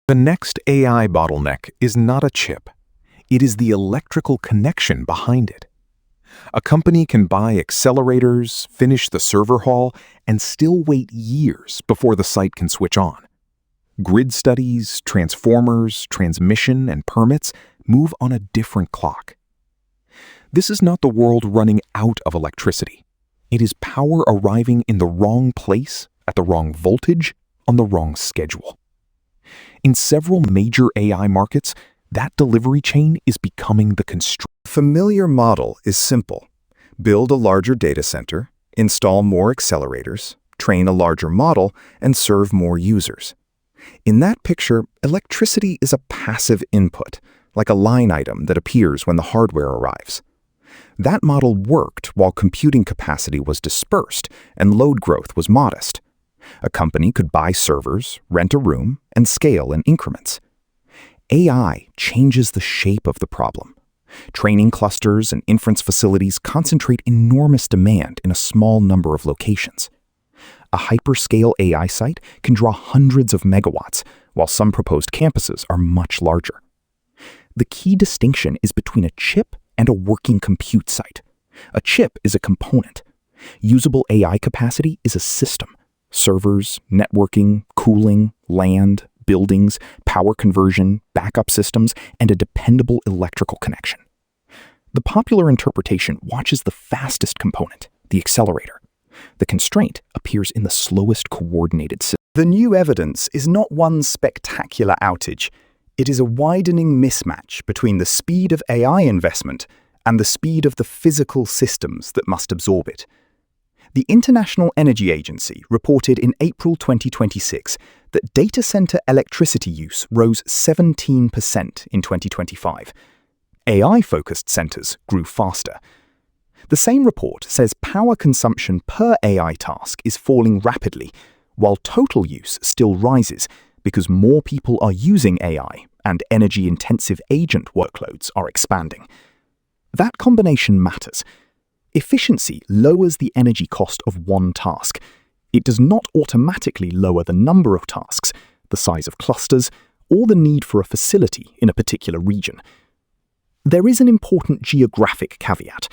The next AI bottleneck is not a chip. It is the electrical connection behind it. A company can buy accelerators, finish the server hall, and still wait years before the site can switch on. Grid studies, transformers, transmission, and permits move on a different clock. This is not the world running out of electricity. It is power arriving in the wrong place, at the wrong voltage, on the wrong schedule. In several major AI markets, that delivery chain is becoming the constraint. Familiar model is simple. Build a larger data center, install more accelerators, train a larger model, and serve more users. In that picture, electricity is a passive input, like a line item that appears when the hardware arrives. That model worked while computing capacity was dispersed and load growth was modest. A company could buy servers, rent a room, and scale in increments. AI changes the shape of the problem. Training clusters and inference facilities concentrate enormous demand in a small number of locations. A hyperscale AI site can draw hundreds of megawatts, while some proposed campuses are much larger. The key distinction is between a chip and a working compute site. A chip is a component. Usable AI capacity is a system. Servers, networking, cooling, land, buildings, power conversion, backup systems, and a dependable electrical connection. The popular interpretation watches the fastest component, the accelerator. The constraint appears in the slowest coordinated system. The new evidence is not one spectacular outage. It is a widening mismatch between the speed of AI investment and the speed of the physical systems that must absorb it. The International Energy Agency reported in April 2026 that data center electricity use rose 17% in 2025. AI-focused centers grew faster. The same report says power consumption per AI task is falling rapidly, while total use still rises because more people are using AI and energy-intensive agent workloads are expanding. That combination matters. Efficiency lowers the energy cost of one task. It does not automatically lower the number of tasks, the size of clusters, or the need for a facility in a particular region. There is an important geographic caveat.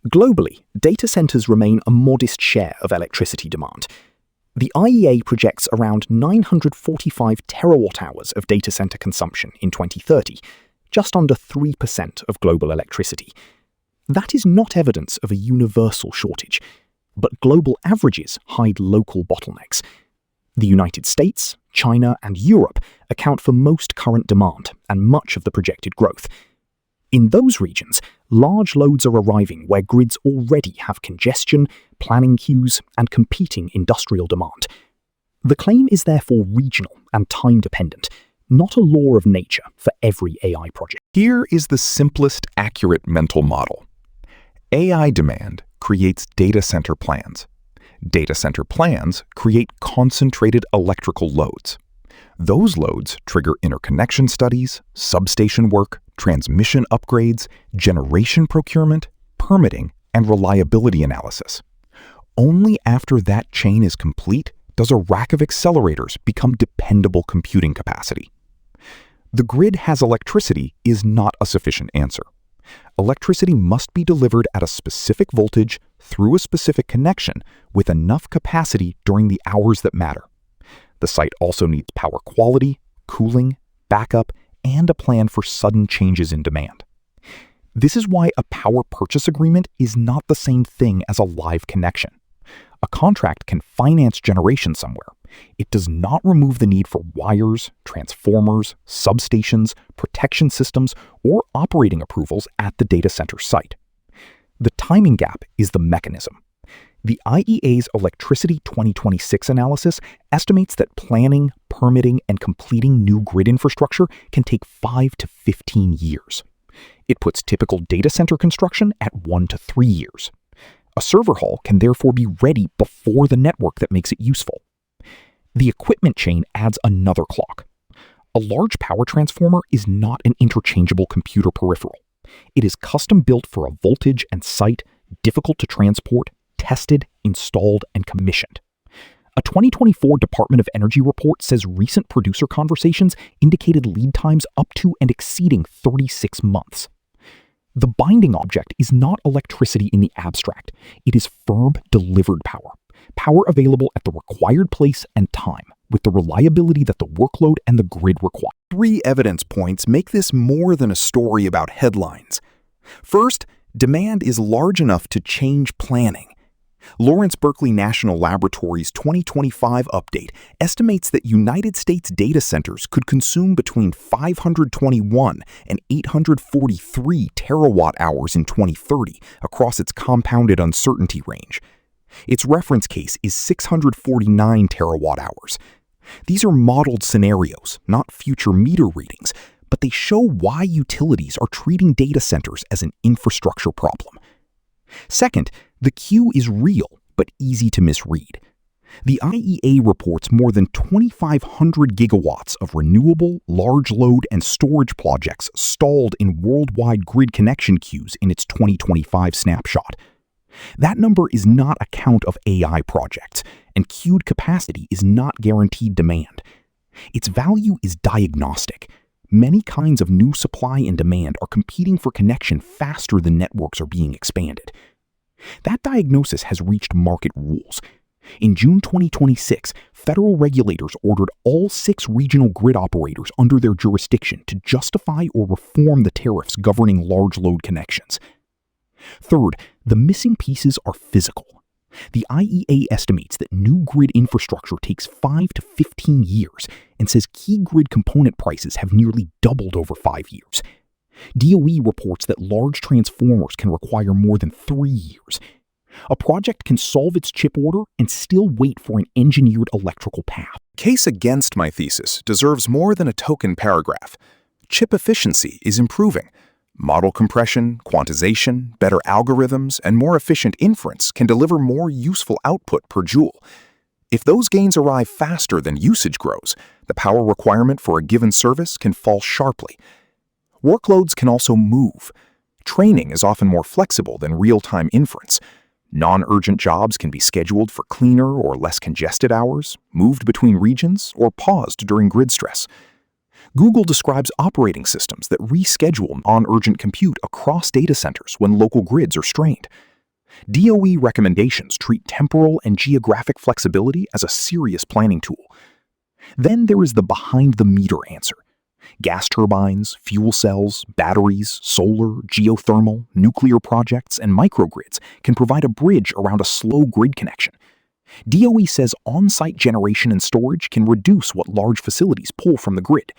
Globally, data centers remain a modest share of electricity demand. The IEA projects around 945 terawatt-hours of data center consumption in 2030, just under 3% of global electricity. That is not evidence of a universal shortage, but global averages hide local bottlenecks. The United States, China, and Europe account for most current demand and much of the projected growth. In those regions, large loads are arriving where grids already have congestion, planning queues, and competing industrial demand. The claim is therefore regional and time-dependent, not a law of nature for every AI project. Here is the simplest, accurate mental model. AI demand creates data center plans. Data center plans create concentrated electrical loads. Those loads trigger interconnection studies, substation work, transmission upgrades, generation procurement, permitting, and reliability analysis. Only after that chain is complete does a rack of accelerators become dependable computing capacity. The grid has electricity is not a sufficient answer. Electricity must be delivered at a specific voltage through a specific connection with enough capacity during the hours that matter. The site also needs power quality, cooling, backup, and a plan for sudden changes in demand. This is why a power purchase agreement is not the same thing as a live connection. A contract can finance generation somewhere. It does not remove the need for wires, transformers, substations, protection systems, or operating approvals at the data center site. The timing gap is the mechanism. The IEA's Electricity 2026 analysis estimates that planning, permitting, and completing new grid infrastructure can take 5 to 15 years. It puts typical data center construction at 1 to 3 years. A server hall can therefore be ready before the network that makes it useful. The equipment chain adds another clock. A large power transformer is not an interchangeable computer peripheral. It is custom built for a voltage and site, difficult to transport, tested, installed, and commissioned. A 2024 Department of Energy report says recent producer conversations indicated lead times up to and exceeding 36 months. The binding object is not electricity in the abstract. It is firm, delivered power. Power available at the required place and time, with the reliability that the workload and the grid require. 3 evidence points make this more than a story about headlines. First, demand is large enough to change planning. Lawrence Berkeley National Laboratory's 2025 update estimates that United States data centers could consume between 521 and 843 terawatt-hours in 2030 across its compounded uncertainty range. Its reference case is 649 terawatt-hours. These are modeled scenarios, not future meter readings, but they show why utilities are treating data centers as an infrastructure problem. Second, the queue is real, but easy to misread. The IEA reports more than 2,500 gigawatts of renewable, large load, and storage projects stalled in worldwide grid connection queues in its 2025 snapshot. That number is not a count of AI projects, and queued capacity is not guaranteed demand. Its value is diagnostic. Many kinds of new supply and demand are competing for connection faster than networks are being expanded. That diagnosis has reached market rules. In June 2026, federal regulators ordered all 6 regional grid operators under their jurisdiction to justify or reform the tariffs governing large load connections. Third, the missing pieces are physical. The IEA estimates that new grid infrastructure takes 5 to 15 years and says key grid component prices have nearly doubled over 5 years. DOE reports that large transformers can require more than 3 years. A project can solve its chip order and still wait for an engineered electrical path. Case against my thesis deserves more than a token paragraph. Chip efficiency is improving. Model compression, quantization, better algorithms, and more efficient inference can deliver more useful output per joule. If those gains arrive faster than usage grows, the power requirement for a given service can fall sharply. Workloads can also move. Training is often more flexible than real-time inference. Non-urgent jobs can be scheduled for cleaner or less congested hours, moved between regions, or paused during grid stress. Google describes operating systems that reschedule non-urgent compute across data centers when local grids are strained. DOE recommendations treat temporal and geographic flexibility as a serious planning tool. Then there is the behind-the-meter answer. Gas turbines, fuel cells, batteries, solar, geothermal, nuclear projects, and microgrids can provide a bridge around a slow grid connection. DOE says on-site generation and storage can reduce what large facilities pull from the grid.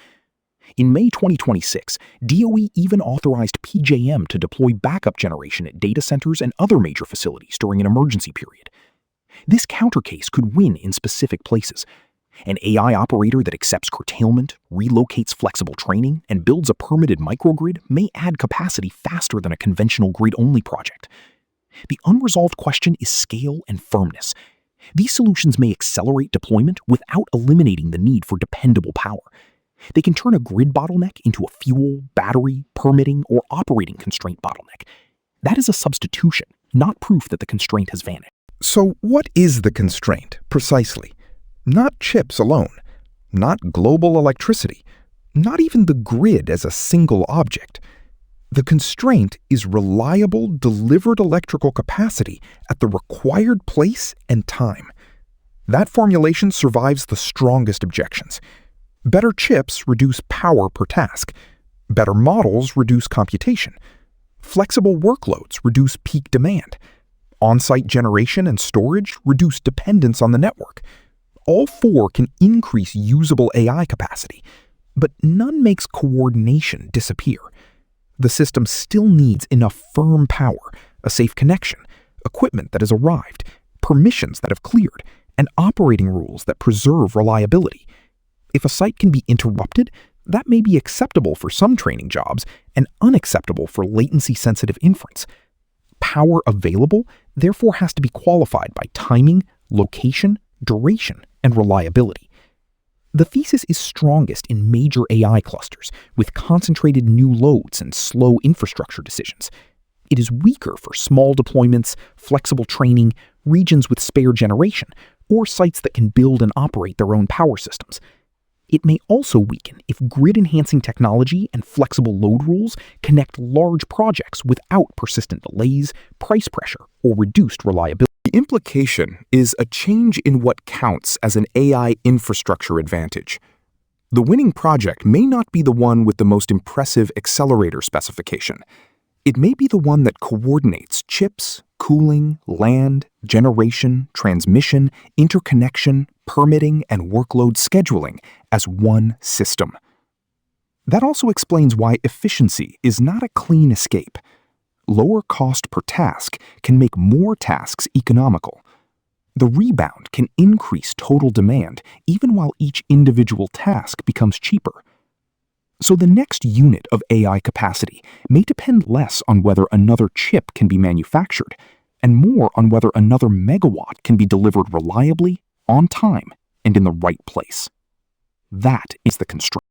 In May 2026, DOE even authorized PJM to deploy backup generation at data centers and other major facilities during an emergency period. This countercase could win in specific places. An AI operator that accepts curtailment, relocates flexible training, and builds a permitted microgrid may add capacity faster than a conventional grid-only project. The unresolved question is scale and firmness. These solutions may accelerate deployment without eliminating the need for dependable power. They can turn a grid bottleneck into a fuel, battery, permitting, or operating constraint bottleneck. That is a substitution, not proof that the constraint has vanished. So what is the constraint, precisely? Not chips alone, not global electricity, not even the grid as a single object. The constraint is reliable, delivered electrical capacity at the required place and time. That formulation survives the strongest objections. Better chips reduce power per task. Better models reduce computation. Flexible workloads reduce peak demand. On-site generation and storage reduce dependence on the network. All 4 can increase usable AI capacity, but none makes coordination disappear. The system still needs enough firm power, a safe connection, equipment that has arrived, permissions that have cleared, and operating rules that preserve reliability. If a site can be interrupted, that may be acceptable for some training jobs and unacceptable for latency-sensitive inference. Power available therefore has to be qualified by timing, location, duration, and reliability. The thesis is strongest in major AI clusters with concentrated new loads and slow infrastructure decisions. It is weaker for small deployments, flexible training, regions with spare generation, or sites that can build and operate their own power systems. It may also weaken if grid-enhancing technology and flexible load rules connect large projects without persistent delays, price pressure, or reduced reliability. The implication is a change in what counts as an AI infrastructure advantage. The winning project may not be the one with the most impressive accelerator specification. It may be the one that coordinates chips, cooling, land, generation, transmission, interconnection, permitting, and workload scheduling as one system. That also explains why efficiency is not a clean escape. Lower cost per task can make more tasks economical. The rebound can increase total demand even while each individual task becomes cheaper. So the next unit of AI capacity may depend less on whether another chip can be manufactured and more on whether another megawatt can be delivered reliably, on time, and in the right place. That is the constraint.